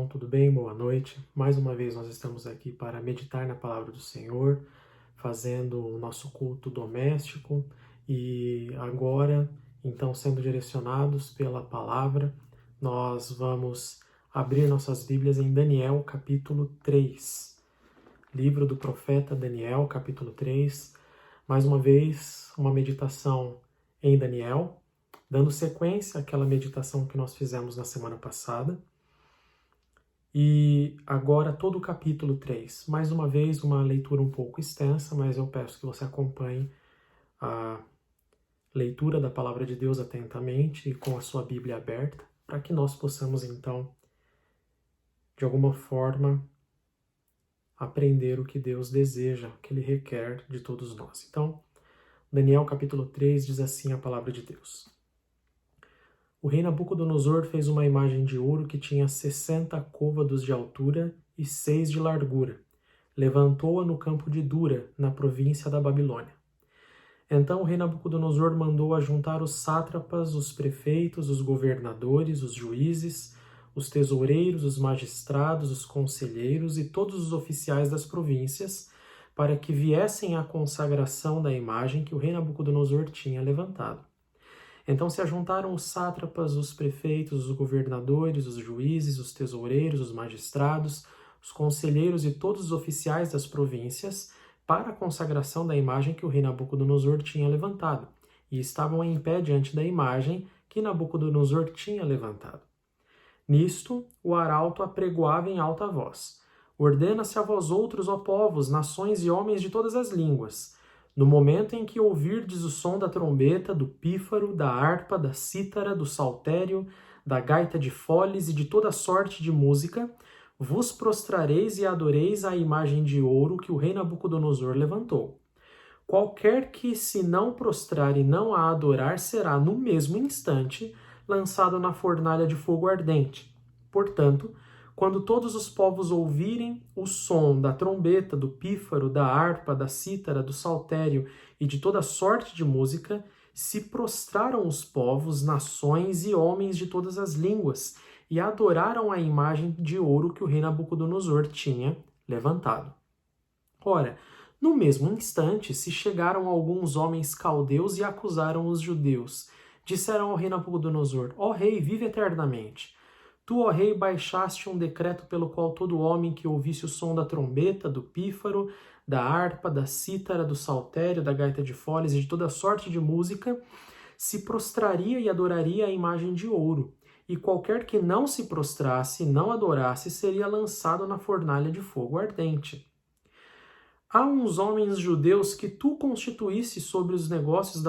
tudo bem? Boa noite. Mais uma vez nós estamos aqui para meditar na palavra do Senhor, fazendo o nosso culto doméstico e agora, então, sendo direcionados pela palavra, nós vamos abrir nossas Bíblias em Daniel, capítulo 3. Livro do profeta Daniel, capítulo 3. Mais uma vez, uma meditação em Daniel, dando sequência àquela meditação que nós fizemos na semana passada. E agora todo o capítulo 3. Mais uma vez, uma leitura um pouco extensa, mas eu peço que você acompanhe a leitura da palavra de Deus atentamente e com a sua Bíblia aberta, para que nós possamos, então, de alguma forma, aprender o que Deus deseja, o que Ele requer de todos nós. Então, Daniel capítulo 3 diz assim a palavra de Deus. O rei Nabucodonosor fez uma imagem de ouro que tinha 60 côvados de altura e 6 de largura. Levantou-a no campo de Dura, na província da Babilônia. Então o rei Nabucodonosor mandou ajuntar os sátrapas, os prefeitos, os governadores, os juízes, os tesoureiros, os magistrados, os conselheiros e todos os oficiais das províncias, para que viessem à consagração da imagem que o rei Nabucodonosor tinha levantado. Então se ajuntaram os sátrapas, os prefeitos, os governadores, os juízes, os tesoureiros, os magistrados, os conselheiros e todos os oficiais das províncias para a consagração da imagem que o rei Nabucodonosor tinha levantado, e estavam em pé diante da imagem que Nabucodonosor tinha levantado. Nisto, o arauto apregoava em alta voz: Ordena-se a vós outros, ó povos, nações e homens de todas as línguas, no momento em que ouvirdes o som da trombeta, do pífaro, da harpa, da cítara, do saltério, da gaita de foles e de toda sorte de música, vos prostrareis e adoreis a imagem de ouro que o rei Nabucodonosor levantou. Qualquer que se não prostrar e não a adorar será, no mesmo instante, lançado na fornalha de fogo ardente. Portanto, quando todos os povos ouvirem o som da trombeta, do pífaro, da harpa, da cítara, do saltério e de toda sorte de música, se prostraram os povos, nações e homens de todas as línguas e adoraram a imagem de ouro que o rei Nabucodonosor tinha levantado. Ora, no mesmo instante se chegaram alguns homens caldeus e acusaram os judeus. Disseram ao rei Nabucodonosor: Ó rei, vive eternamente. Tu, ó rei, baixaste um decreto pelo qual todo homem que ouvisse o som da trombeta, do pífaro, da harpa, da cítara, do saltério, da gaita de foles e de toda sorte de música, se prostraria e adoraria a imagem de ouro. E qualquer que não se prostrasse e não adorasse seria lançado na fornalha de fogo ardente. Há uns homens judeus que tu constituísse sobre os negócios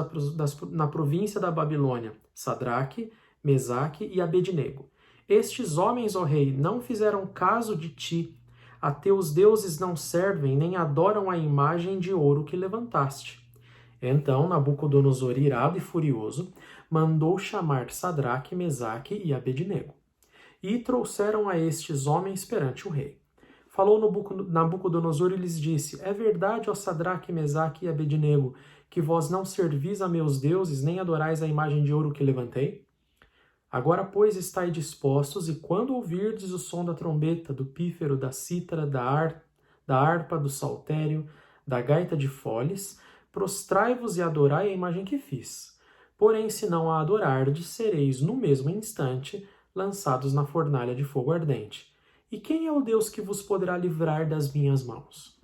na província da Babilônia, Sadraque, Mesaque e Abednego. Estes homens, ó rei, não fizeram caso de ti. A teus deuses não servem, nem adoram a imagem de ouro que levantaste. Então Nabucodonosor, irado e furioso, mandou chamar Sadraque, Mesaque e Abednego. E trouxeram a estes homens perante o rei. Falou Nabucodonosor e lhes disse: É verdade, ó Sadraque, Mesaque e Abednego, que vós não servis a meus deuses, nem adorais a imagem de ouro que levantei? Agora, pois, estai dispostos, e quando ouvirdes o som da trombeta, do pífaro, da cítara, da harpa, do saltério, da gaita de foles, prostrai-vos e adorai a imagem que fiz. Porém, se não a adorardes, sereis, no mesmo instante, lançados na fornalha de fogo ardente. E quem é o Deus que vos poderá livrar das minhas mãos?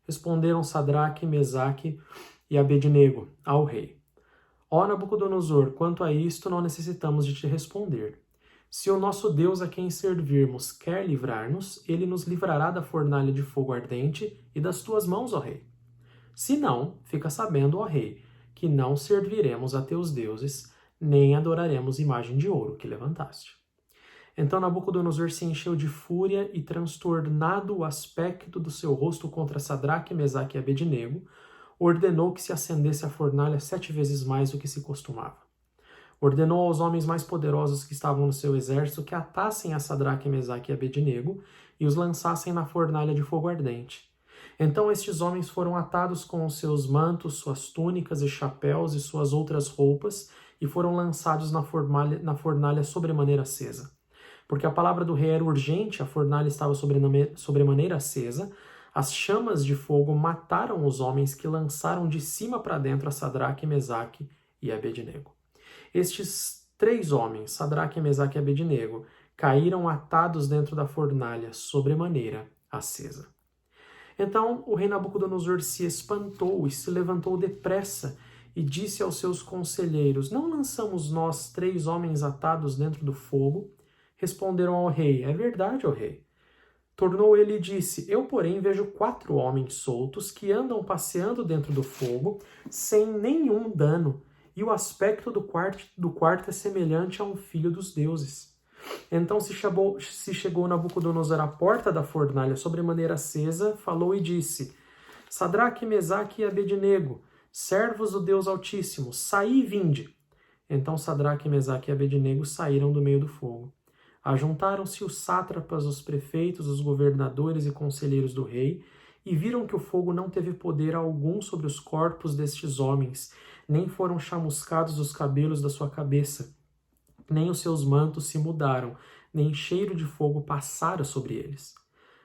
Responderam Sadraque, Mesaque e Abednego ao rei: Ó Nabucodonosor, quanto a isto não necessitamos de te responder. Se o nosso Deus a quem servirmos quer livrar-nos, ele nos livrará da fornalha de fogo ardente e das tuas mãos, ó rei. Se não, fica sabendo, ó rei, que não serviremos a teus deuses, nem adoraremos imagem de ouro que levantaste. Então Nabucodonosor se encheu de fúria e, transtornado o aspecto do seu rosto contra Sadraque, Mesaque e Abednego, ordenou que se acendesse a fornalha 7 vezes mais do que se costumava. Ordenou aos homens mais poderosos que estavam no seu exército que atassem a Sadraque, Mesaque e Abednego e os lançassem na fornalha de fogo ardente. Então estes homens foram atados com os seus mantos, suas túnicas e chapéus e suas outras roupas e foram lançados na fornalha sobremaneira acesa. Porque a palavra do rei era urgente, a fornalha estava sobremaneira acesa, as chamas de fogo mataram os homens que lançaram de cima para dentro a Sadraque, Mesaque e Abednego. Estes 3 homens, Sadraque, Mesaque e Abednego, caíram atados dentro da fornalha, sobremaneira acesa. Então o rei Nabucodonosor se espantou e se levantou depressa e disse aos seus conselheiros: Não lançamos nós 3 homens atados dentro do fogo? Responderam ao rei: É verdade, ó rei. Tornou ele e disse: Eu, porém, vejo 4 homens soltos que andam passeando dentro do fogo sem nenhum dano, e o aspecto do quarto é semelhante a um filho dos deuses. Então se chegou Nabucodonosor à porta da fornalha sobremaneira acesa, falou e disse: Sadraque, Mesaque e Abednego, servos do Deus Altíssimo, saí e vinde. Então Sadraque, Mesaque e Abednego saíram do meio do fogo. Ajuntaram-se os sátrapas, os prefeitos, os governadores e conselheiros do rei, e viram que o fogo não teve poder algum sobre os corpos destes homens, nem foram chamuscados os cabelos da sua cabeça, nem os seus mantos se mudaram, nem cheiro de fogo passara sobre eles.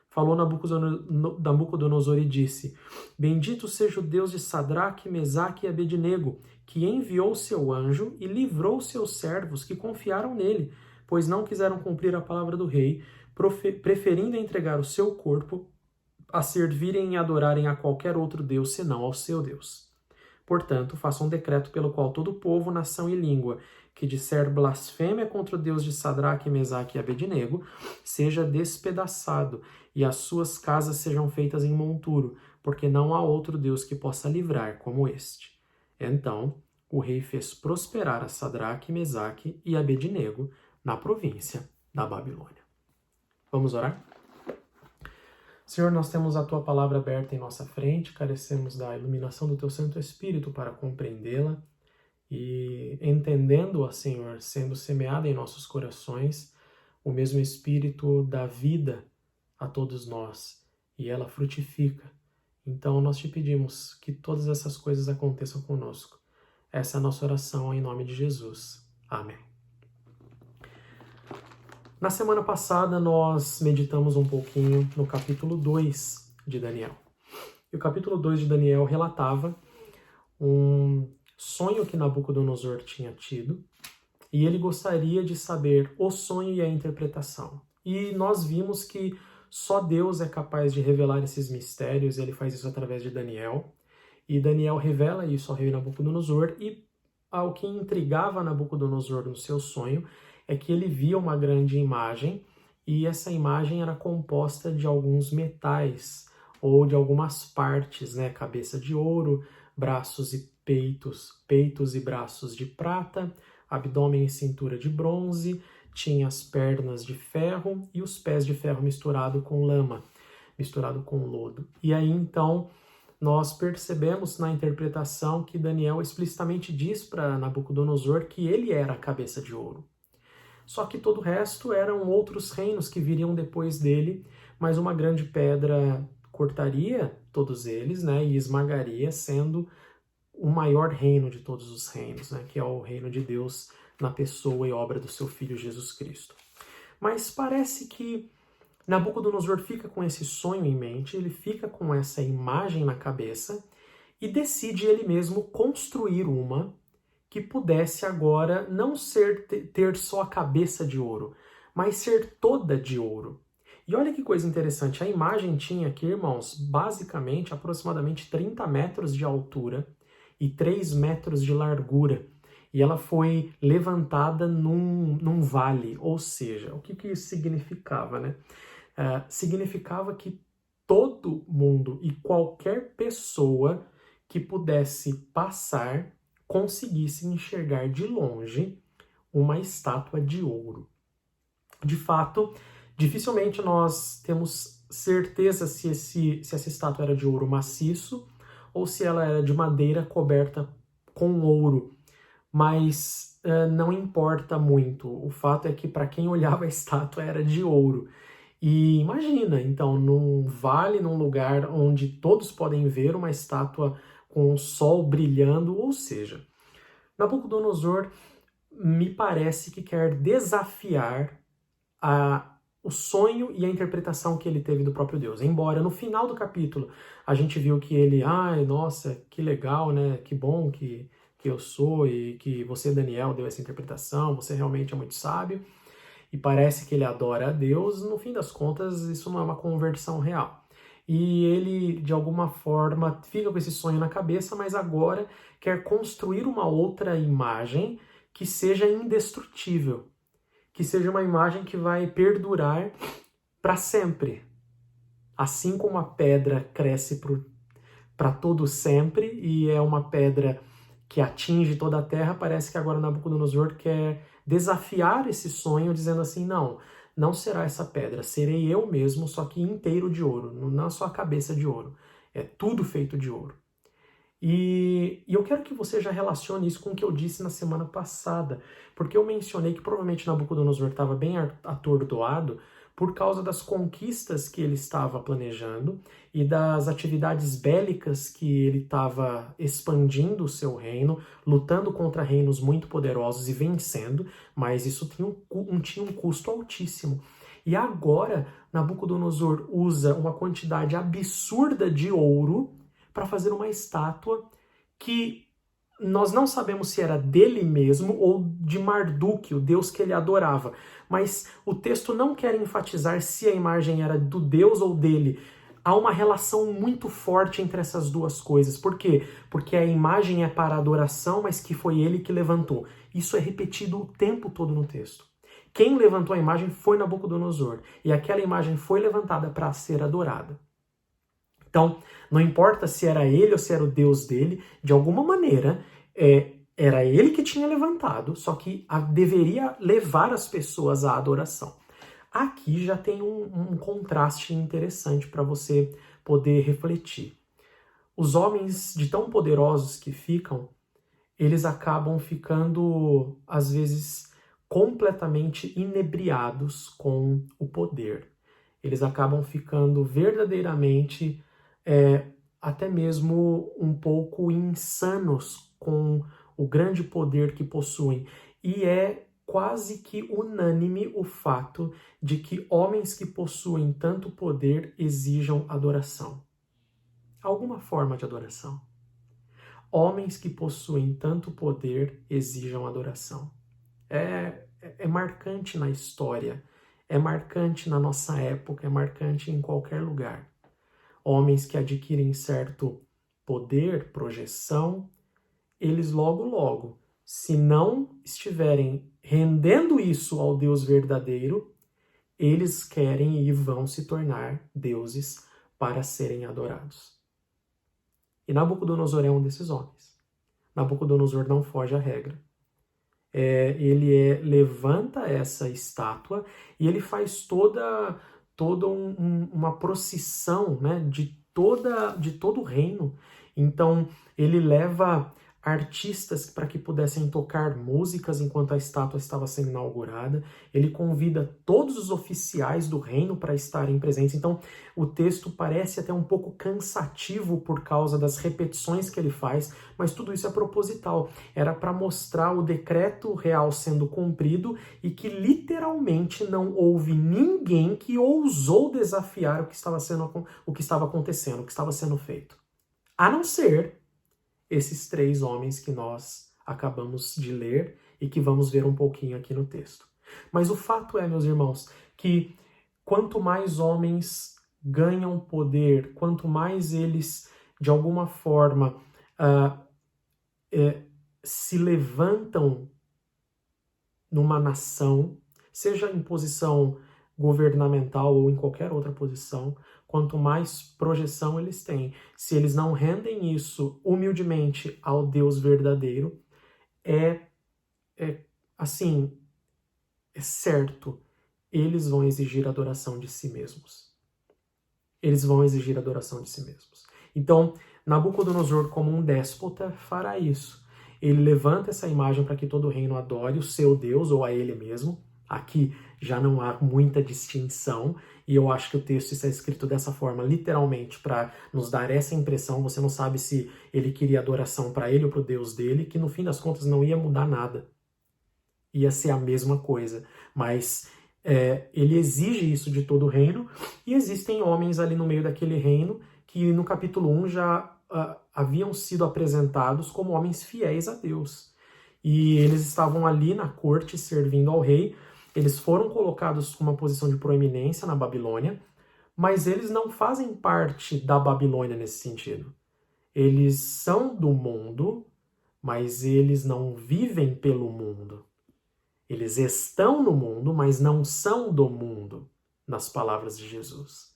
Falou Nabucodonosor e disse: Bendito seja o Deus de Sadraque, Mesaque e Abednego, que enviou seu anjo e livrou seus servos que confiaram nele, pois não quiseram cumprir a palavra do rei, preferindo entregar o seu corpo a servirem e adorarem a qualquer outro Deus senão ao seu Deus. Portanto, faça um decreto pelo qual todo povo, nação e língua que disser blasfêmia contra o Deus de Sadraque, Mesaque e Abednego seja despedaçado e as suas casas sejam feitas em monturo, porque não há outro Deus que possa livrar como este. Então, o rei fez prosperar a Sadraque, Mesaque e Abednego na província da Babilônia. Vamos orar? Senhor, nós temos a Tua palavra aberta em nossa frente, carecemos da iluminação do Teu Santo Espírito para compreendê-la e, entendendo-a, Senhor, sendo semeada em nossos corações, o mesmo Espírito dá vida a todos nós e ela frutifica. Então, nós te pedimos que todas essas coisas aconteçam conosco. Essa é a nossa oração em nome de Jesus. Amém. Na semana passada, nós meditamos um pouquinho no capítulo 2 de Daniel. E o capítulo 2 de Daniel relatava um sonho que Nabucodonosor tinha tido, e ele gostaria de saber o sonho e a interpretação. E nós vimos que só Deus é capaz de revelar esses mistérios, e ele faz isso através de Daniel. E Daniel revela isso ao rei Nabucodonosor, e ao que intrigava Nabucodonosor no seu sonho é que ele via uma grande imagem, e essa imagem era composta de alguns metais, ou de algumas partes, né? Cabeça de ouro, braços e peitos e braços de prata, abdômen e cintura de bronze, tinha as pernas de ferro e os pés de ferro misturado com lama, misturado com lodo. E aí então nós percebemos na interpretação que Daniel explicitamente diz para Nabucodonosor que ele era a cabeça de ouro. Só que todo o resto eram outros reinos que viriam depois dele, mas uma grande pedra cortaria todos eles, né, e esmagaria, sendo o maior reino de todos os reinos, né, que é o reino de Deus na pessoa e obra do seu Filho Jesus Cristo. Mas parece que Nabucodonosor fica com esse sonho em mente, ele fica com essa imagem na cabeça e decide ele mesmo construir uma que pudesse agora não ter só a cabeça de ouro, mas ser toda de ouro. E olha que coisa interessante, a imagem tinha aqui, irmãos, basicamente aproximadamente 30 metros de altura e 3 metros de largura. E ela foi levantada num vale, ou seja, o que isso significava, né? Significava que todo mundo e qualquer pessoa que pudesse passar conseguisse enxergar de longe uma estátua de ouro. De fato, dificilmente nós temos certeza se essa estátua era de ouro maciço ou se ela era de madeira coberta com ouro, mas não importa muito. O fato é que para quem olhava a estátua era de ouro. E imagina, então, num vale, num lugar onde todos podem ver uma estátua com o sol brilhando, ou seja, Nabucodonosor me parece que quer desafiar o sonho e a interpretação que ele teve do próprio Deus. Embora no final do capítulo a gente viu que ele, ai, nossa, que legal, né? Que bom que eu sou e que você, Daniel, deu essa interpretação, você realmente é muito sábio. E parece que ele adora a Deus, no fim das contas isso não é uma conversão real. E ele, de alguma forma, fica com esse sonho na cabeça, mas agora quer construir uma outra imagem que seja indestrutível, que seja uma imagem que vai perdurar para sempre. Assim como a pedra cresce para todo sempre e é uma pedra que atinge toda a terra, parece que agora Nabucodonosor quer desafiar esse sonho, dizendo assim, não será essa pedra, serei eu mesmo, só que inteiro de ouro, não só a cabeça de ouro, é tudo feito de ouro. E eu quero que você já relacione isso com o que eu disse na semana passada, porque eu mencionei que provavelmente Nabucodonosor estava bem atordoado por causa das conquistas que ele estava planejando e das atividades bélicas que ele estava expandindo o seu reino, lutando contra reinos muito poderosos e vencendo, mas isso tinha um custo altíssimo. E agora Nabucodonosor usa uma quantidade absurda de ouro para fazer uma estátua que nós não sabemos se era dele mesmo ou de Marduk, o deus que ele adorava. Mas o texto não quer enfatizar se a imagem era do deus ou dele. Há uma relação muito forte entre essas duas coisas. Por quê? Porque a imagem é para adoração, mas que foi ele que levantou. Isso é repetido o tempo todo no texto. Quem levantou a imagem foi Nabucodonosor. E aquela imagem foi levantada para ser adorada. Então, não importa se era ele ou se era o Deus dele, de alguma maneira, era ele que tinha levantado, só que deveria levar as pessoas à adoração. Aqui já tem um contraste interessante para você poder refletir. Os homens de tão poderosos que ficam, eles acabam ficando, às vezes, completamente inebriados com o poder. Eles acabam ficando verdadeiramente até mesmo um pouco insanos com o grande poder que possuem. E é quase que unânime o fato de que homens que possuem tanto poder exijam adoração. Alguma forma de adoração. Homens que possuem tanto poder exijam adoração. É marcante na história, é marcante na nossa época, é marcante em qualquer lugar. Homens que adquirem certo poder, projeção, eles logo, se não estiverem rendendo isso ao Deus verdadeiro, eles querem e vão se tornar deuses para serem adorados. E Nabucodonosor é um desses homens. Nabucodonosor não foge à regra. Ele levanta essa estátua e ele faz toda uma procissão, né, de todo o reino. Então ele leva artistas para que pudessem tocar músicas enquanto a estátua estava sendo inaugurada. Ele convida todos os oficiais do reino para estarem presentes. Então o texto parece até um pouco cansativo por causa das repetições que ele faz, mas tudo isso é proposital. Era para mostrar o decreto real sendo cumprido e que literalmente não houve ninguém que ousou desafiar o que estava acontecendo, o que estava sendo feito. A não ser esses três homens que nós acabamos de ler e que vamos ver um pouquinho aqui no texto. Mas o fato é, meus irmãos, que quanto mais homens ganham poder, quanto mais eles, de alguma forma, se levantam numa nação, seja em posição governamental ou em qualquer outra posição, quanto mais projeção eles têm. Se eles não rendem isso humildemente ao Deus verdadeiro, é certo, eles vão exigir adoração de si mesmos. Eles vão exigir adoração de si mesmos. Então, Nabucodonosor, como um déspota, fará isso. Ele levanta essa imagem para que todo o reino adore o seu Deus ou a ele mesmo. Aqui já não há muita distinção, e eu acho que o texto está escrito dessa forma, literalmente, para nos dar essa impressão. Você não sabe se ele queria adoração para ele ou para o Deus dele, que no fim das contas não ia mudar nada. Ia ser a mesma coisa, mas ele exige isso de todo o reino, e existem homens ali no meio daquele reino que no capítulo 1 já haviam sido apresentados como homens fiéis a Deus. E eles estavam ali na corte servindo ao rei, eles foram colocados com uma posição de proeminência na Babilônia, mas eles não fazem parte da Babilônia nesse sentido. Eles são do mundo, mas eles não vivem pelo mundo. Eles estão no mundo, mas não são do mundo, nas palavras de Jesus.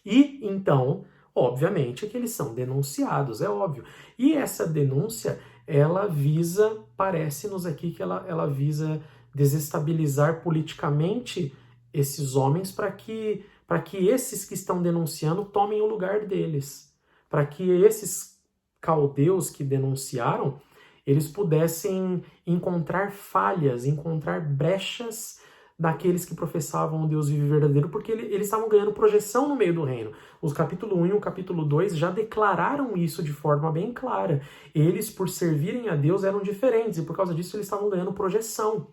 E, então, obviamente que eles são denunciados, é óbvio. E essa denúncia, ela visa, parece-nos aqui que ela visa desestabilizar politicamente esses homens para que esses que estão denunciando tomem o lugar deles. Para que esses caldeus que denunciaram, eles pudessem encontrar falhas, encontrar brechas daqueles que professavam o Deus vivo e verdadeiro, porque eles estavam ganhando projeção no meio do reino. Os capítulo 1 e o capítulo 2 já declararam isso de forma bem clara. Eles, por servirem a Deus, eram diferentes, e por causa disso eles estavam ganhando projeção.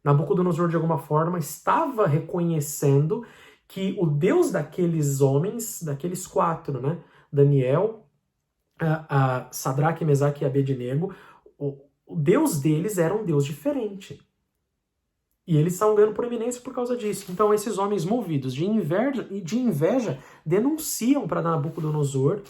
Nabucodonosor, de alguma forma, estava reconhecendo que o Deus daqueles homens, daqueles quatro, né? Daniel, Sadraque, Mesaque e Abednego, o Deus deles era um Deus diferente. E eles estavam ganhando proeminência por causa disso. Então esses homens movidos de inveja denunciam para Nabucodonosor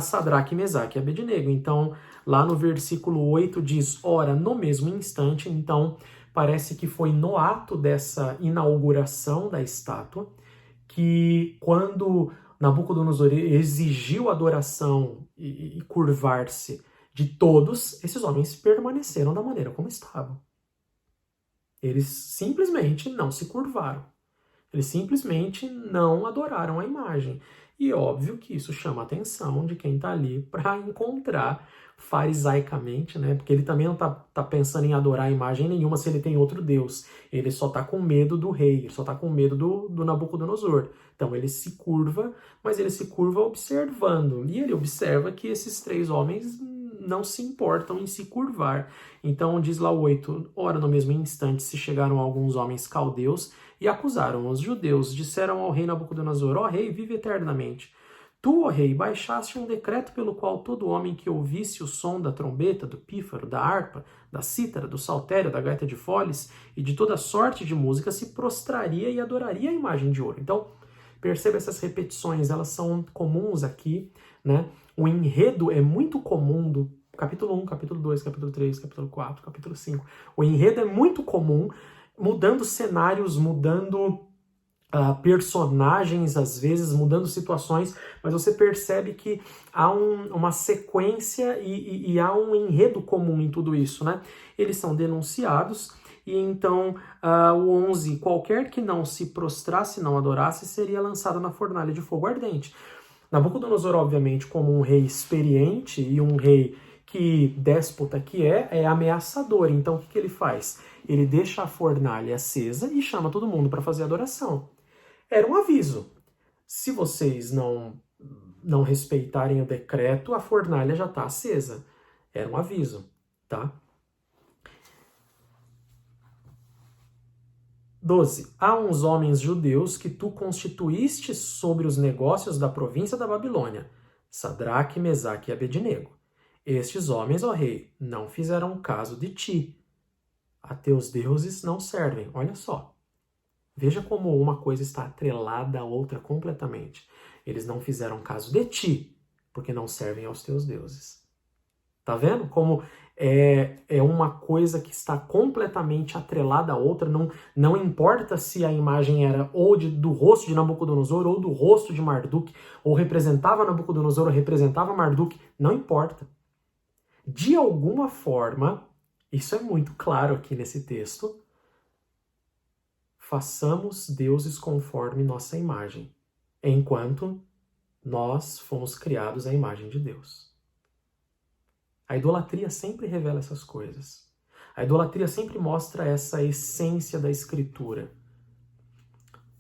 Sadraque, Mesaque e Abednego. Então lá no versículo 8 diz, ora, no mesmo instante, então parece que foi no ato dessa inauguração da estátua que quando Nabucodonosor exigiu adoração e curvar-se de todos, esses homens permaneceram da maneira como estavam. Eles simplesmente não se curvaram. Eles simplesmente não adoraram a imagem. E óbvio que isso chama a atenção de quem está ali para encontrar farisaicamente, né? Porque ele também não tá pensando em adorar a imagem nenhuma se ele tem outro Deus. Ele só está com medo do rei, ele só está com medo do Nabucodonosor. Então ele se curva, mas ele se curva observando. E ele observa que esses três homens não se importam em se curvar. Então diz lá o 8, ora no mesmo instante se chegaram alguns homens caldeus e acusaram os judeus, disseram ao rei Nabucodonosor, ó rei, vive eternamente. Tu, ó rei, baixaste um decreto pelo qual todo homem que ouvisse o som da trombeta, do pífaro, da harpa, da cítara, do saltério, da gaita de foles e de toda sorte de música se prostraria e adoraria a imagem de ouro. Então, perceba essas repetições, elas são comuns aqui, né? O enredo é muito comum do capítulo 1, capítulo 2, capítulo 3, capítulo 4, capítulo 5. O enredo é muito comum, mudando cenários, mudando personagens, às vezes, mudando situações, mas você percebe que há uma sequência e há um enredo comum em tudo isso, né? Eles são denunciados, e então o 11, qualquer que não se prostrasse, não adorasse, seria lançado na fornalha de fogo ardente. Nabucodonosor, obviamente, como um rei experiente e um rei que déspota que é ameaçador. Então o que ele faz? Ele deixa a fornalha acesa e chama todo mundo para fazer adoração. Era um aviso. Se vocês não respeitarem o decreto, a fornalha já está acesa. Era um aviso, tá? 12. Há uns homens judeus que tu constituíste sobre os negócios da província da Babilônia, Sadraque, Mesaque e Abednego. Estes homens, ó rei, não fizeram caso de ti. A teus deuses não servem. Olha só. Veja como uma coisa está atrelada à outra completamente. Eles não fizeram caso de ti, porque não servem aos teus deuses. Tá vendo como é uma coisa que está completamente atrelada à outra? Não importa se a imagem era ou do rosto de Nabucodonosor ou do rosto de Marduk, ou representava Nabucodonosor ou representava Marduk, não importa. De alguma forma, isso é muito claro aqui nesse texto, façamos deuses conforme nossa imagem, enquanto nós fomos criados à imagem de Deus. A idolatria sempre revela essas coisas. A idolatria sempre mostra essa essência da Escritura.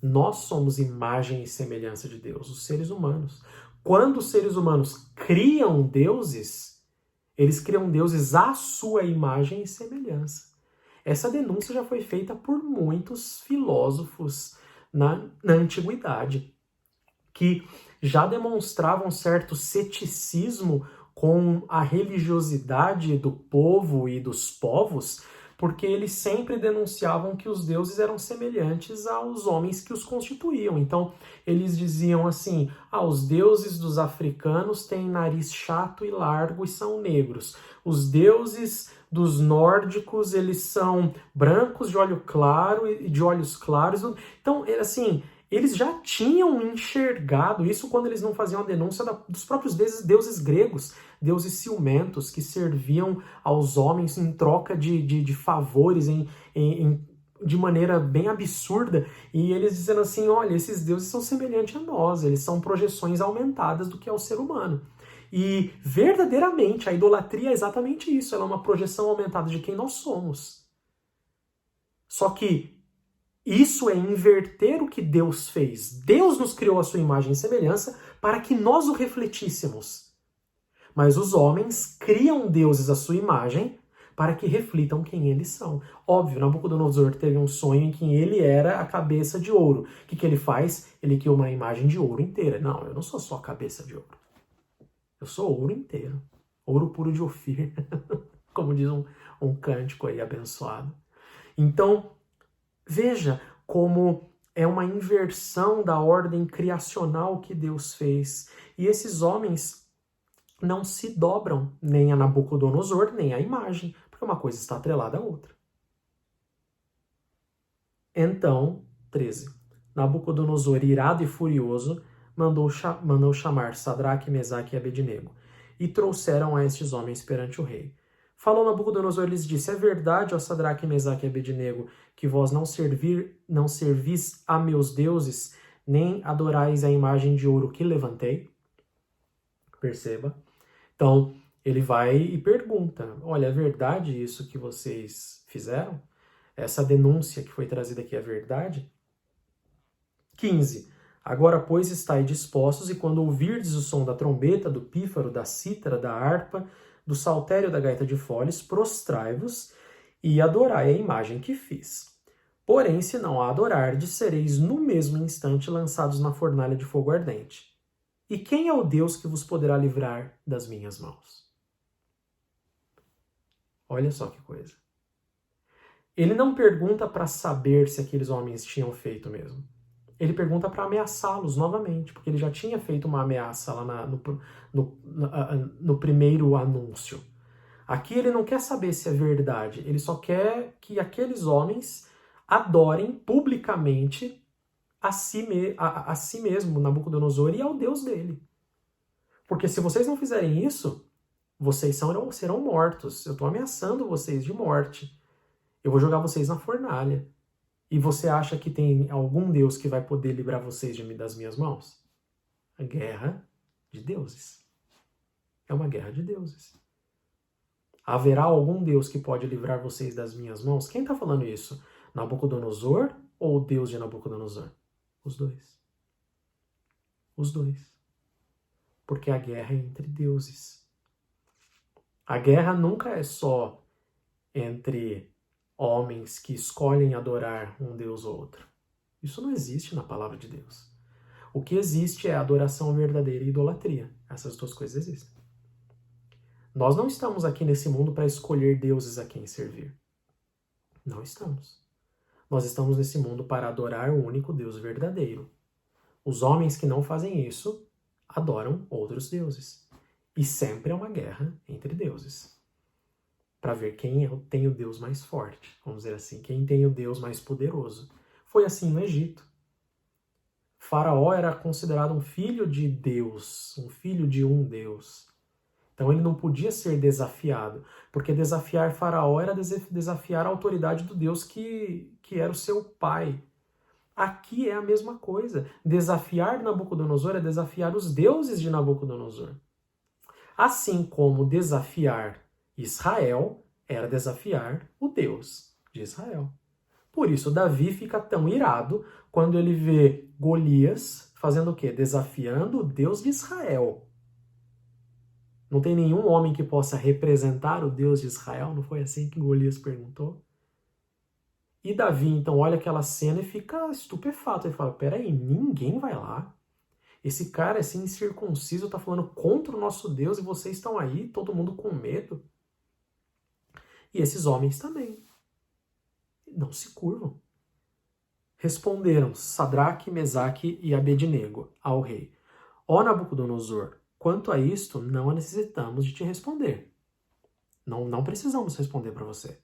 Nós somos imagem e semelhança de Deus, os seres humanos. Quando os seres humanos criam deuses, eles criam deuses à sua imagem e semelhança. Essa denúncia já foi feita por muitos filósofos na antiguidade, que já demonstravam certo ceticismo com a religiosidade do povo e dos povos, porque eles sempre denunciavam que os deuses eram semelhantes aos homens que os constituíam. Então, eles diziam assim: os deuses dos africanos têm nariz chato e largo e são negros. Os deuses dos nórdicos, eles são brancos de olho claro e de olhos claros. Então, assim, eles já tinham enxergado isso quando eles não faziam a denúncia dos próprios deuses gregos, deuses ciumentos que serviam aos homens em troca de favores, de maneira bem absurda. E eles dizendo assim: olha, esses deuses são semelhantes a nós, eles são projeções aumentadas do que é o ser humano. E verdadeiramente a idolatria é exatamente isso, ela é uma projeção aumentada de quem nós somos. Só que isso é inverter o que Deus fez. Deus nos criou a sua imagem e semelhança para que nós o refletíssemos. Mas os homens criam deuses à sua imagem para que reflitam quem eles são. Óbvio, Nabucodonosor teve um sonho em que ele era a cabeça de ouro. O que ele faz? Ele cria uma imagem de ouro inteira. Não, eu não sou só a cabeça de ouro. Eu sou ouro inteiro. Ouro puro de Ofir. Como diz um cântico aí abençoado. Então, veja como é uma inversão da ordem criacional que Deus fez. E esses homens não se dobram nem a Nabucodonosor, nem à imagem, porque uma coisa está atrelada à outra. Então, 13. Nabucodonosor, irado e furioso, mandou chamar Sadraque, Mesaque e Abednego, e trouxeram a estes homens perante o rei. Falou Nabucodonosor e lhes disse: é verdade, ó Sadraque, Mesaque e Abednego, que vós não servis a meus deuses, nem adorais a imagem de ouro que levantei? Perceba. Então, ele vai e pergunta: olha, é verdade isso que vocês fizeram? Essa denúncia que foi trazida aqui é verdade? 15. Agora, pois, estai dispostos, e quando ouvirdes o som da trombeta, do pífaro, da cítara, da harpa, do saltério da gaita de foles, prostrai-vos e adorai a imagem que fiz. Porém, se não a adorardes, sereis no mesmo instante lançados na fornalha de fogo ardente. E quem é o Deus que vos poderá livrar das minhas mãos? Olha só que coisa. Ele não pergunta para saber se aqueles homens tinham feito mesmo. Ele pergunta para ameaçá-los novamente, porque ele já tinha feito uma ameaça lá no primeiro anúncio. Aqui ele não quer saber se é verdade, ele só quer que aqueles homens adorem publicamente a si mesmo, Nabucodonosor, e ao Deus dele. Porque se vocês não fizerem isso, vocês serão mortos. Eu estou ameaçando vocês de morte. Eu vou jogar vocês na fornalha. E você acha que tem algum Deus que vai poder livrar vocês das minhas mãos? A guerra de deuses. É uma guerra de deuses. Haverá algum Deus que pode livrar vocês das minhas mãos? Quem está falando isso? Nabucodonosor ou o Deus de Nabucodonosor? Os dois. Os dois. Porque a guerra é entre deuses. A guerra nunca é só entre homens que escolhem adorar um Deus ou outro. Isso não existe na palavra de Deus. O que existe é adoração verdadeira e idolatria. Essas duas coisas existem. Nós não estamos aqui nesse mundo para escolher deuses a quem servir. Não estamos. Nós estamos nesse mundo para adorar o único Deus verdadeiro. Os homens que não fazem isso adoram outros deuses. E sempre é uma guerra entre deuses. Para ver quem tem o Deus mais forte, vamos dizer assim, quem tem o Deus mais poderoso. Foi assim no Egito. Faraó era considerado um filho de Deus, um filho de um Deus. Então ele não podia ser desafiado, porque desafiar Faraó era desafiar a autoridade do Deus que era o seu pai. Aqui é a mesma coisa. Desafiar Nabucodonosor é desafiar os deuses de Nabucodonosor. Assim como desafiar Israel era desafiar o Deus de Israel. Por isso, Davi fica tão irado quando ele vê Golias fazendo o quê? Desafiando o Deus de Israel. Não tem nenhum homem que possa representar o Deus de Israel? Não foi assim que Golias perguntou? E Davi, então, olha aquela cena e fica estupefato. Ele fala, peraí, ninguém vai lá? Esse cara, esse incircunciso, está falando contra o nosso Deus e vocês estão aí, todo mundo com medo? E esses homens também não se curvam. Responderam Sadraque, Mesaque e Abednego ao rei: Ó Nabucodonosor, quanto a isto, não necessitamos de te responder. Não precisamos responder para você.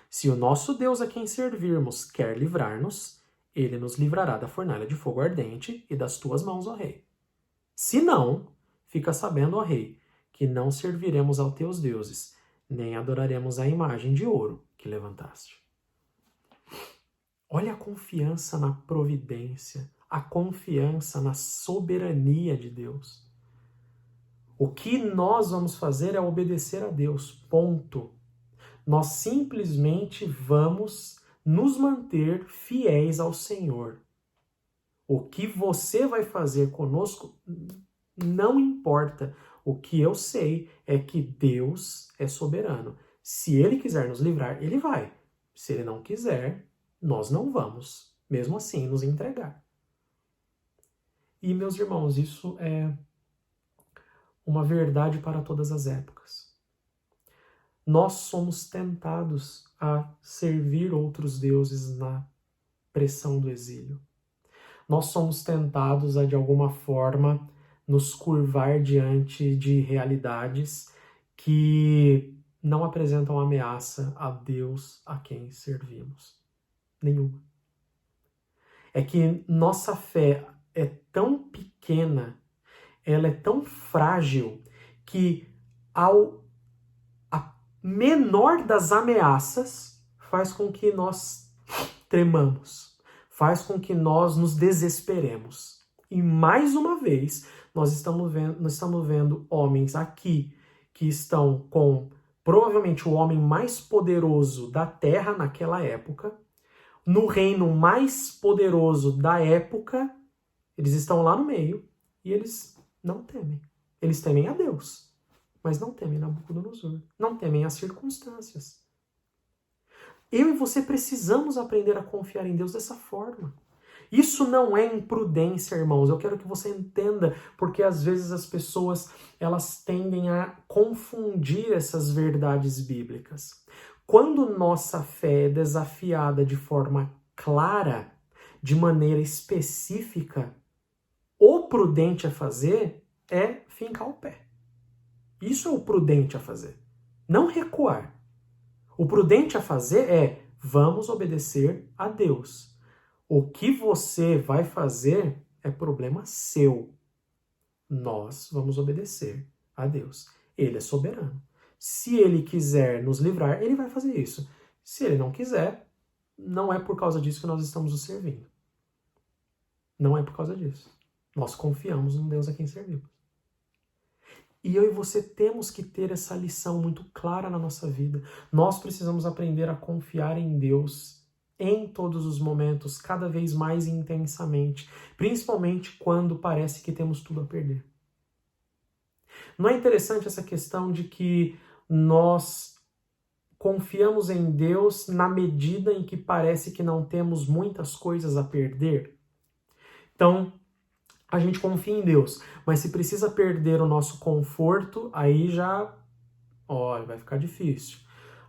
Se o nosso Deus a quem servirmos quer livrar-nos, ele nos livrará da fornalha de fogo ardente e das tuas mãos, ó rei. Se não, fica sabendo, ó rei, que não serviremos aos teus deuses, nem adoraremos a imagem de ouro que levantaste. Olha a confiança na providência, a confiança na soberania de Deus. O que nós vamos fazer é obedecer a Deus, ponto. Nós simplesmente vamos nos manter fiéis ao Senhor. O que você vai fazer conosco não importa. O que eu sei é que Deus é soberano. Se Ele quiser nos livrar, Ele vai. Se Ele não quiser, nós não vamos, mesmo assim, nos entregar. E, meus irmãos, isso é uma verdade para todas as épocas. Nós somos tentados a servir outros deuses na pressão do exílio. Nós somos tentados a, de alguma forma, nos curvar diante de realidades que não apresentam ameaça a Deus a quem servimos. Nenhuma. É que nossa fé é tão pequena, ela é tão frágil, que a menor das ameaças faz com que nós tremamos, faz com que nós nos desesperemos. E mais uma vez, nós estamos vendo homens aqui que estão com provavelmente o homem mais poderoso da terra naquela época, no reino mais poderoso da época, eles estão lá no meio e eles não temem. Eles temem a Deus, mas não temem Nabucodonosor, não temem as circunstâncias. Eu e você precisamos aprender a confiar em Deus dessa forma. Isso não é imprudência, irmãos. Eu quero que você entenda, porque às vezes as pessoas elas tendem a confundir essas verdades bíblicas. Quando nossa fé é desafiada de forma clara, de maneira específica, o prudente a fazer é fincar o pé. Isso é o prudente a fazer. Não recuar. O prudente a fazer é: vamos obedecer a Deus. O que você vai fazer é problema seu. Nós vamos obedecer a Deus. Ele é soberano. Se ele quiser nos livrar, ele vai fazer isso. Se ele não quiser, não é por causa disso que nós estamos o servindo. Não é por causa disso. Nós confiamos no Deus a quem servimos. E eu e você temos que ter essa lição muito clara na nossa vida. Nós precisamos aprender a confiar em Deus em todos os momentos, cada vez mais intensamente, principalmente quando parece que temos tudo a perder. Não é interessante essa questão de que nós confiamos em Deus na medida em que parece que não temos muitas coisas a perder? Então, a gente confia em Deus, mas se precisa perder o nosso conforto, aí já, olha, vai ficar difícil.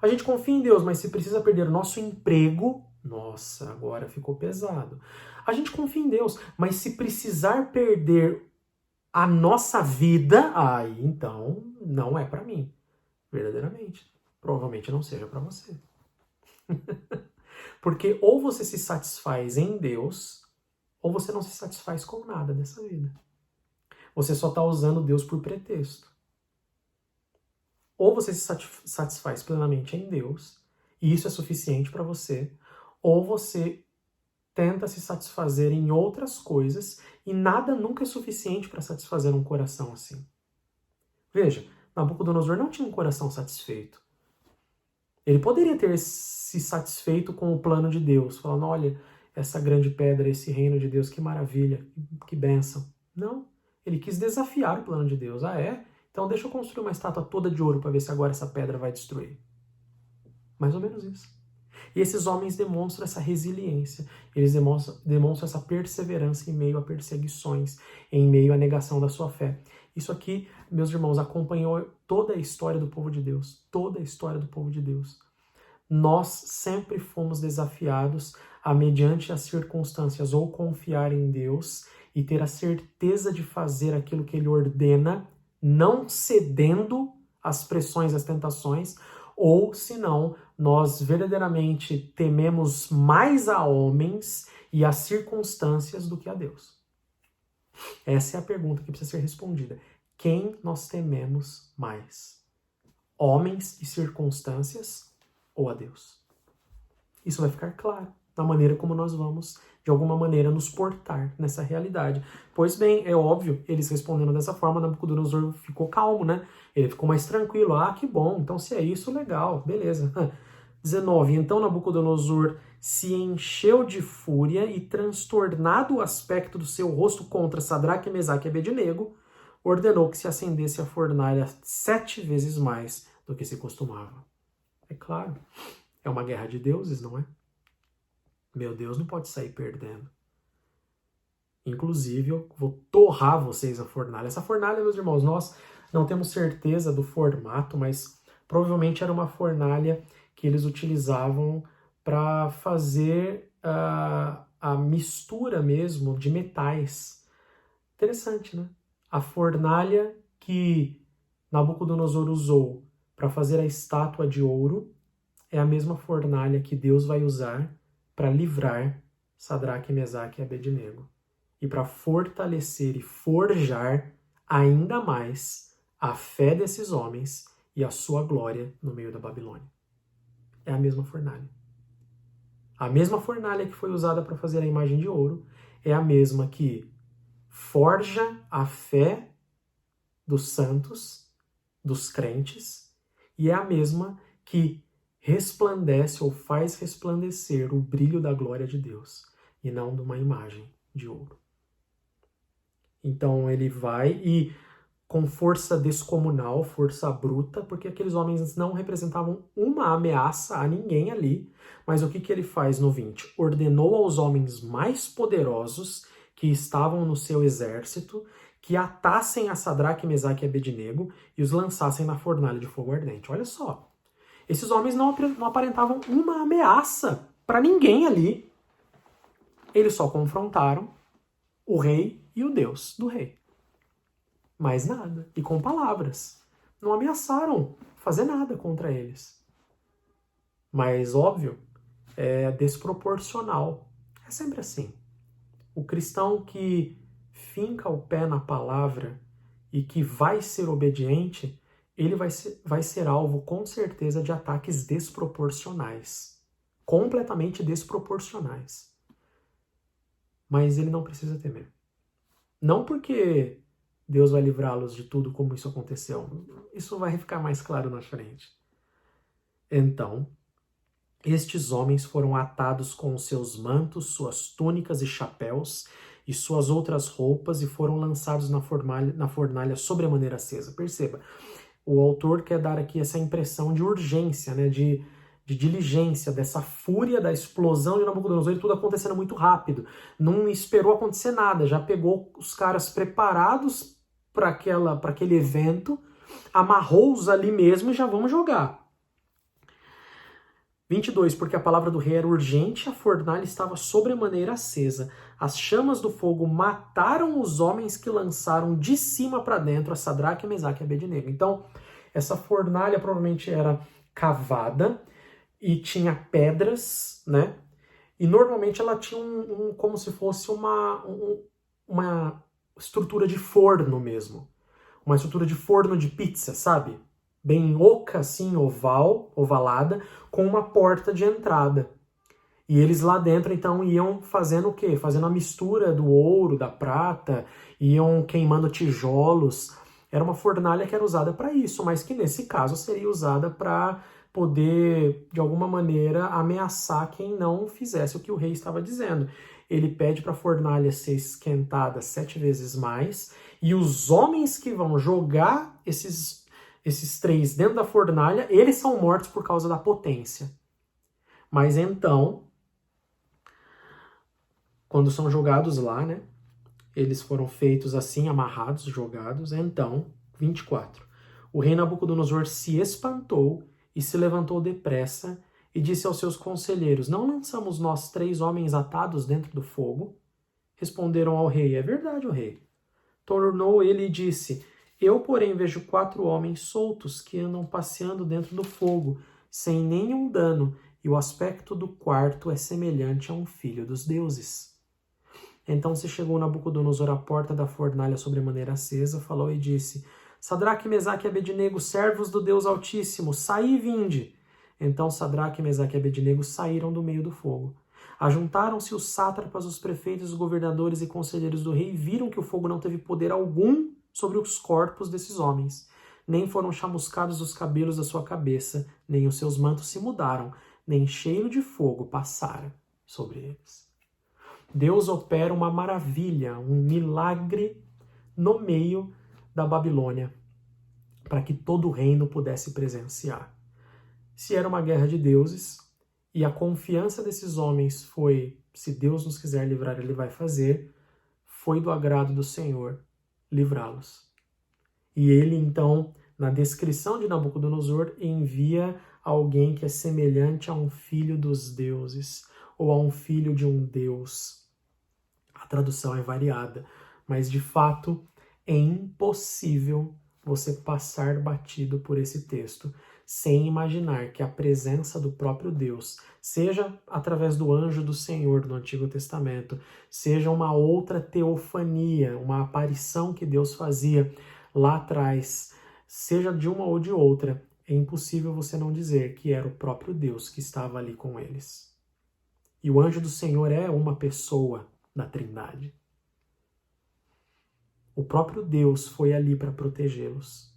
A gente confia em Deus, mas se precisa perder o nosso emprego, nossa, agora ficou pesado. A gente confia em Deus, mas se precisar perder a nossa vida, aí então não é para mim, verdadeiramente. Provavelmente não seja para você. Porque ou você se satisfaz em Deus, ou você não se satisfaz com nada dessa vida. Você só está usando Deus por pretexto. Ou você se satisfaz plenamente em Deus, e isso é suficiente para você, ou você tenta se satisfazer em outras coisas, e nada nunca é suficiente para satisfazer um coração assim. Veja, Nabucodonosor não tinha um coração satisfeito. Ele poderia ter se satisfeito com o plano de Deus, falando, olha, essa grande pedra, esse reino de Deus, que maravilha, que bênção. Não, ele quis desafiar o plano de Deus. Ah, é? Então deixa eu construir uma estátua toda de ouro para ver se agora essa pedra vai destruir. Mais ou menos isso. E esses homens demonstram essa resiliência, eles demonstram essa perseverança em meio a perseguições, em meio à negação da sua fé. Isso aqui, meus irmãos, acompanhou toda a história do povo de Deus, toda a história do povo de Deus. Nós sempre fomos desafiados a, mediante as circunstâncias, ou confiar em Deus e ter a certeza de fazer aquilo que Ele ordena, não cedendo às pressões, às tentações, ou, senão, nós verdadeiramente tememos mais a homens e a circunstâncias do que a Deus. Essa é a pergunta que precisa ser respondida. Quem nós tememos mais? Homens e circunstâncias ou a Deus? Isso vai ficar claro na maneira como nós vamos, de alguma maneira, nos portar nessa realidade. Pois bem, é óbvio, eles respondendo dessa forma, Nabucodonosor ficou calmo, né? Ele ficou mais tranquilo. Ah, que bom, então se é isso, legal, beleza. 19. Então Nabucodonosor se encheu de fúria e, transtornado o aspecto do seu rosto contra Sadraque, Mesaque e Abednego, ordenou que se acendesse a fornalha 7 vezes mais do que se costumava. É claro, é uma guerra de deuses, não é? Meu Deus não pode sair perdendo. Inclusive, eu vou torrar vocês a fornalha. Essa fornalha, meus irmãos, nós não temos certeza do formato, mas provavelmente era uma fornalha que eles utilizavam para fazer a mistura mesmo de metais. Interessante, né? A fornalha que Nabucodonosor usou para fazer a estátua de ouro é a mesma fornalha que Deus vai usar para livrar Sadraque, Mesaque e Abednego e para fortalecer e forjar ainda mais a fé desses homens e a sua glória no meio da Babilônia. É a mesma fornalha. A mesma fornalha que foi usada para fazer a imagem de ouro é a mesma que forja a fé dos santos, dos crentes, e é a mesma que resplandece ou faz resplandecer o brilho da glória de Deus e não de uma imagem de ouro. Então ele vai e com força descomunal, força bruta, porque aqueles homens não representavam uma ameaça a ninguém ali, mas o que ele faz no 20? Ordenou aos homens mais poderosos que estavam no seu exército que atassem a Sadraque, Mesaque e Abednego e os lançassem na fornalha de fogo ardente. Olha só. Esses homens não aparentavam uma ameaça para ninguém ali. Eles só confrontaram o rei e o Deus do rei. Mais nada. E com palavras. Não ameaçaram fazer nada contra eles. Mas, óbvio, é desproporcional. É sempre assim. O cristão que finca o pé na palavra e que vai ser obediente, ele vai ser alvo, com certeza, de ataques desproporcionais. Completamente desproporcionais. Mas ele não precisa temer. Não porque Deus vai livrá-los de tudo como isso aconteceu. Isso vai ficar mais claro na frente. Então, estes homens foram atados com os seus mantos, suas túnicas e chapéus e suas outras roupas e foram lançados na fornalha sobremaneira acesa. Perceba, o autor quer dar aqui essa impressão de urgência, né, de diligência, dessa fúria da explosão de Nabucodonosor e tudo acontecendo muito rápido. Não esperou acontecer nada, já pegou os caras preparados para aquele evento, amarrou-os ali mesmo e já vamos jogar. 22, porque a palavra do rei era urgente, a fornalha estava sobremaneira acesa. As chamas do fogo mataram os homens que lançaram de cima para dentro a Sadraque, Mesaque e Abednego. Então, essa fornalha provavelmente era cavada e tinha pedras, né? E normalmente ela tinha como se fosse uma estrutura de forno mesmo. Uma estrutura de forno de pizza, sabe? Bem oca, assim, ovalada, com uma porta de entrada. E eles lá dentro, então, iam fazendo o quê? Fazendo a mistura do ouro, da prata, iam queimando tijolos. Era uma fornalha que era usada para isso, mas que nesse caso seria usada para poder, de alguma maneira, ameaçar quem não fizesse o que o rei estava dizendo. Ele pede para a fornalha ser esquentada 7 vezes mais, e os homens que vão jogar esses 3 dentro da fornalha, eles são mortos por causa da potência. Mas então, quando são jogados lá, né? Eles foram feitos assim, amarrados, jogados. Então, 24. O rei Nabucodonosor se espantou e se levantou depressa e disse aos seus conselheiros: Não lançamos nós 3 homens atados dentro do fogo? Responderam ao rei: É verdade, ó rei. Tornou ele e disse: Eu, porém, vejo 4 homens soltos que andam passeando dentro do fogo, sem nenhum dano, e o aspecto do quarto é semelhante a um filho dos deuses. Então se chegou Nabucodonosor à porta da fornalha sobremaneira acesa, falou e disse: Sadraque, Mesaque e Abednego, servos do Deus Altíssimo, saí e vinde. Então Sadraque, Mesaque e Abednego saíram do meio do fogo. Ajuntaram-se os sátrapas, os prefeitos, os governadores e conselheiros do rei e viram que o fogo não teve poder algum sobre os corpos desses homens. Nem foram chamuscados os cabelos da sua cabeça, nem os seus mantos se mudaram, nem cheiro de fogo passara sobre eles. Deus opera uma maravilha, um milagre no meio da Babilônia, para que todo o reino pudesse presenciar. Se era uma guerra de deuses, e a confiança desses homens foi: se Deus nos quiser livrar, Ele vai fazer, foi do agrado do Senhor livrá-los. E ele, então, na descrição de Nabucodonosor, envia alguém que é semelhante a um filho dos deuses, ou a um filho de um deus. A tradução é variada, mas de fato é impossível você passar batido por esse texto sem imaginar que a presença do próprio Deus, seja através do anjo do Senhor no Antigo Testamento, seja uma outra teofania, uma aparição que Deus fazia lá atrás, seja de uma ou de outra, é impossível você não dizer que era o próprio Deus que estava ali com eles. E o anjo do Senhor é uma pessoa da Trindade. O próprio Deus foi ali para protegê-los.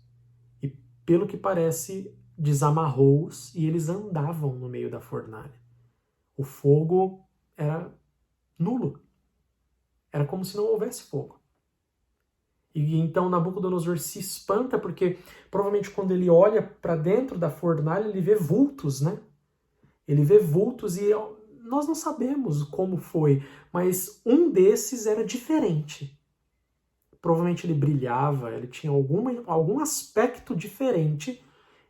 E, pelo que parece, desamarrou-os e eles andavam no meio da fornalha. O fogo era nulo. Era como se não houvesse fogo. E então Nabucodonosor se espanta porque provavelmente quando ele olha para dentro da fornalha ele vê vultos, né? Ele vê vultos e nós não sabemos como foi, mas um desses era diferente. Provavelmente ele brilhava, ele tinha algum aspecto diferente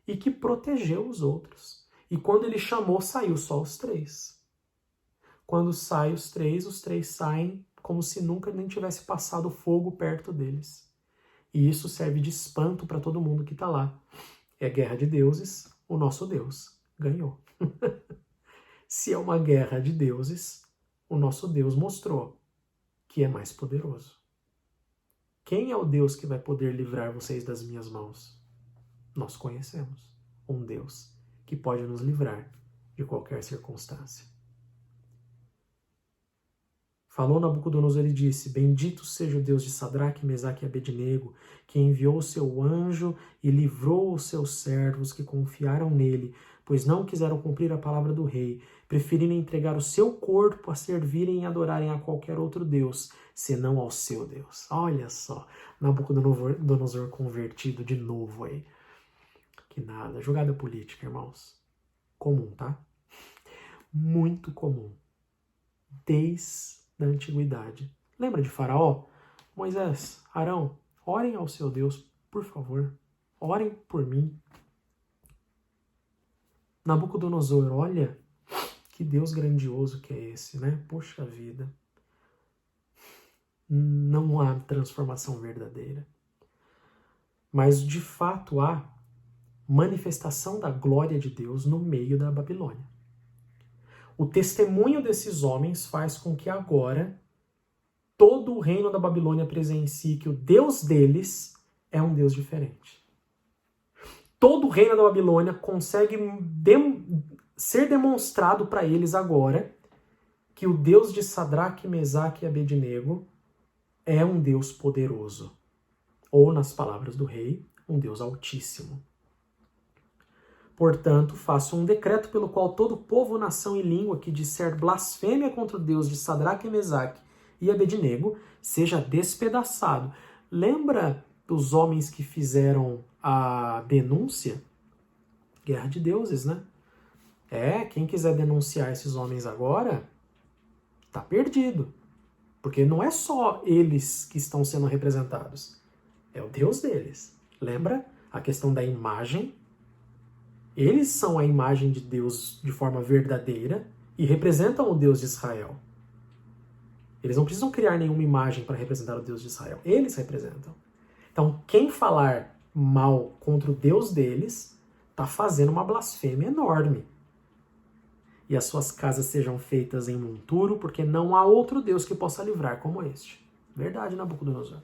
e que protegeu os outros. E quando ele chamou, saiu só os 3. Quando saem os 3 saem como se nunca nem tivesse passado fogo perto deles. E isso serve de espanto para todo mundo que está lá. É guerra de deuses, o nosso Deus ganhou. Se é uma guerra de deuses, o nosso Deus mostrou que é mais poderoso. Quem é o Deus que vai poder livrar vocês das minhas mãos? Nós conhecemos um Deus que pode nos livrar de qualquer circunstância. Falou Nabucodonosor e disse: Bendito seja o Deus de Sadraque, Mesaque e Abednego, que enviou o seu anjo e livrou os seus servos que confiaram nele, pois não quiseram cumprir a palavra do rei, preferindo entregar o seu corpo a servirem e adorarem a qualquer outro Deus, senão ao seu Deus. Olha só, Nabucodonosor convertido de novo aí. Que nada, jogada política, irmãos. Comum, tá? Muito comum. Desde a antiguidade. Lembra de Faraó? Moisés, Arão, orem ao seu Deus, por favor. Orem por mim. Nabucodonosor, olha que Deus grandioso que é esse, né? Poxa vida. Não há transformação verdadeira. Mas, de fato, há manifestação da glória de Deus no meio da Babilônia. O testemunho desses homens faz com que agora todo o reino da Babilônia presencie que o Deus deles é um Deus diferente. Todo o reino da Babilônia consegue ser demonstrado para eles agora que o Deus de Sadraque, Mesaque e Abednego é um Deus poderoso. Ou, nas palavras do rei, um Deus altíssimo. Portanto, faço um decreto pelo qual todo povo, nação e língua que disser blasfêmia contra o Deus de Sadraque, Mesaque e Abednego seja despedaçado. Lembra dos homens que fizeram a denúncia? Guerra de deuses, né? Quem quiser denunciar esses homens agora, tá perdido. Porque não é só eles que estão sendo representados, é o Deus deles. Lembra a questão da imagem? Eles são a imagem de Deus de forma verdadeira e representam o Deus de Israel. Eles não precisam criar nenhuma imagem para representar o Deus de Israel. Eles representam. Então, quem falar mal contra o Deus deles está fazendo uma blasfêmia enorme. E as suas casas sejam feitas em monturo, porque não há outro Deus que possa livrar como este. Verdade, Nabucodonosor.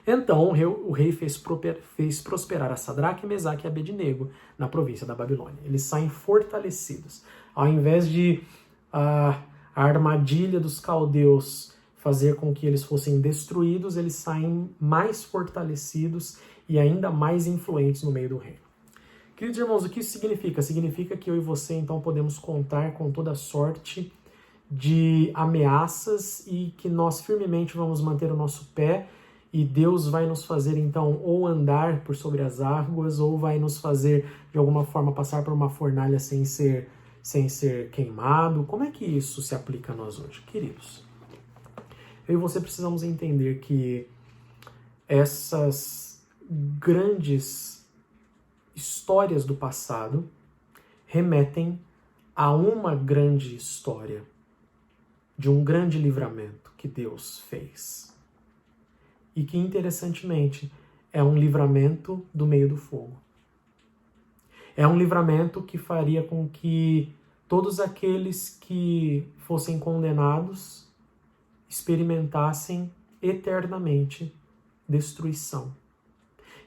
Então o rei fez prosperar a Sadraque, Mesaque e Abednego na província da Babilônia. Eles saem fortalecidos. Ao invés de a armadilha dos caldeus fazer com que eles fossem destruídos, eles saem mais fortalecidos e ainda mais influentes no meio do reino. Queridos irmãos, o que isso significa? Significa que eu e você, então, podemos contar com toda sorte de ameaças e que nós firmemente vamos manter o nosso pé e Deus vai nos fazer, então, ou andar por sobre as águas ou vai nos fazer, de alguma forma, passar por uma fornalha sem ser queimado. Como é que isso se aplica a nós hoje? Queridos, eu e você precisamos entender que essas grandes histórias do passado remetem a uma grande história de um grande livramento que Deus fez. E que, interessantemente, é um livramento do meio do fogo. É um livramento que faria com que todos aqueles que fossem condenados experimentassem eternamente destruição.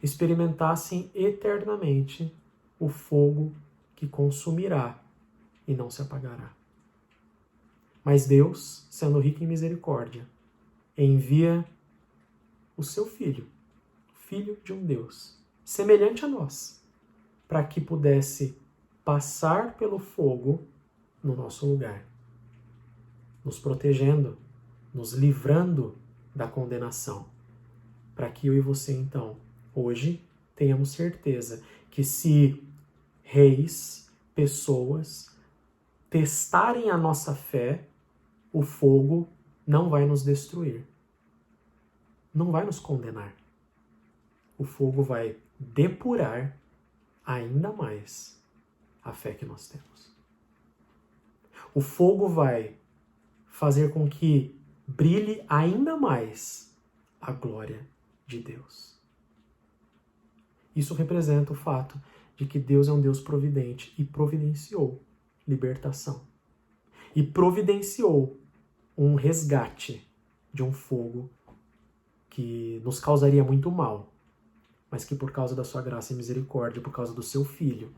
Experimentassem eternamente o fogo que consumirá e não se apagará. Mas Deus, sendo rico em misericórdia, envia o seu Filho, Filho de um Deus, semelhante a nós, para que pudesse passar pelo fogo no nosso lugar, nos protegendo, nos livrando da condenação, para que eu e você, então, hoje, tenhamos certeza que se reis, pessoas, testarem a nossa fé, o fogo não vai nos destruir. Não vai nos condenar. O fogo vai depurar ainda mais a fé que nós temos. O fogo vai fazer com que brilhe ainda mais a glória de Deus. Isso representa o fato de que Deus é um Deus providente e providenciou libertação. E providenciou um resgate de um fogo que nos causaria muito mal, mas que por causa da sua graça e misericórdia, por causa do seu Filho,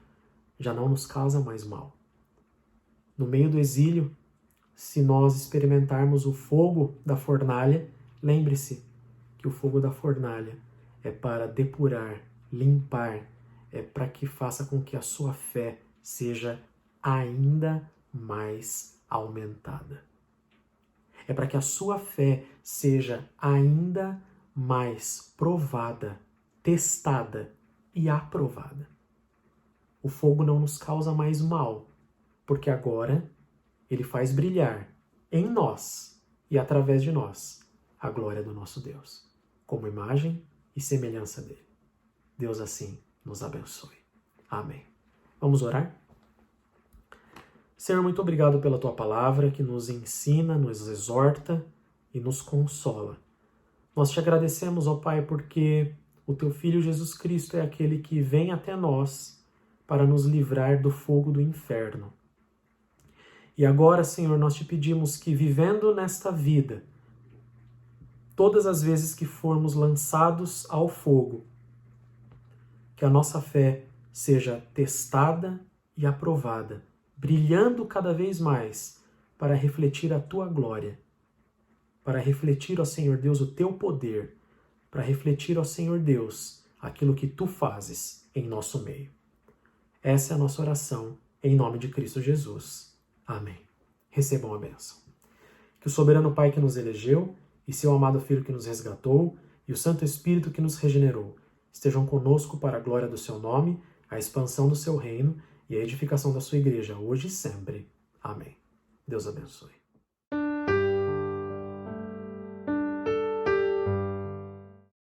já não nos causa mais mal. No meio do exílio, se nós experimentarmos o fogo da fornalha, lembre-se que o fogo da fornalha é para depurar, limpar, é para que faça com que a sua fé seja ainda mais aumentada. É para que a sua fé seja ainda mais provada, testada e aprovada. O fogo não nos causa mais mal, porque agora ele faz brilhar em nós e através de nós a glória do nosso Deus, como imagem e semelhança dele. Deus assim nos abençoe. Amém. Vamos orar? Senhor, muito obrigado pela tua palavra que nos ensina, nos exorta e nos consola. Nós te agradecemos, ó Pai, porque o teu Filho Jesus Cristo é aquele que vem até nós para nos livrar do fogo do inferno. E agora, Senhor, nós te pedimos que, vivendo nesta vida, todas as vezes que formos lançados ao fogo, que a nossa fé seja testada e aprovada, brilhando cada vez mais para refletir a tua glória, para refletir, ó Senhor Deus, o teu poder, para refletir, ó Senhor Deus, aquilo que tu fazes em nosso meio. Essa é a nossa oração, em nome de Cristo Jesus. Amém. Recebam a bênção. Que o soberano Pai que nos elegeu, e seu amado Filho que nos resgatou, e o Santo Espírito que nos regenerou, estejam conosco para a glória do seu nome, a expansão do seu reino e a edificação da sua igreja, hoje e sempre. Amém. Deus abençoe.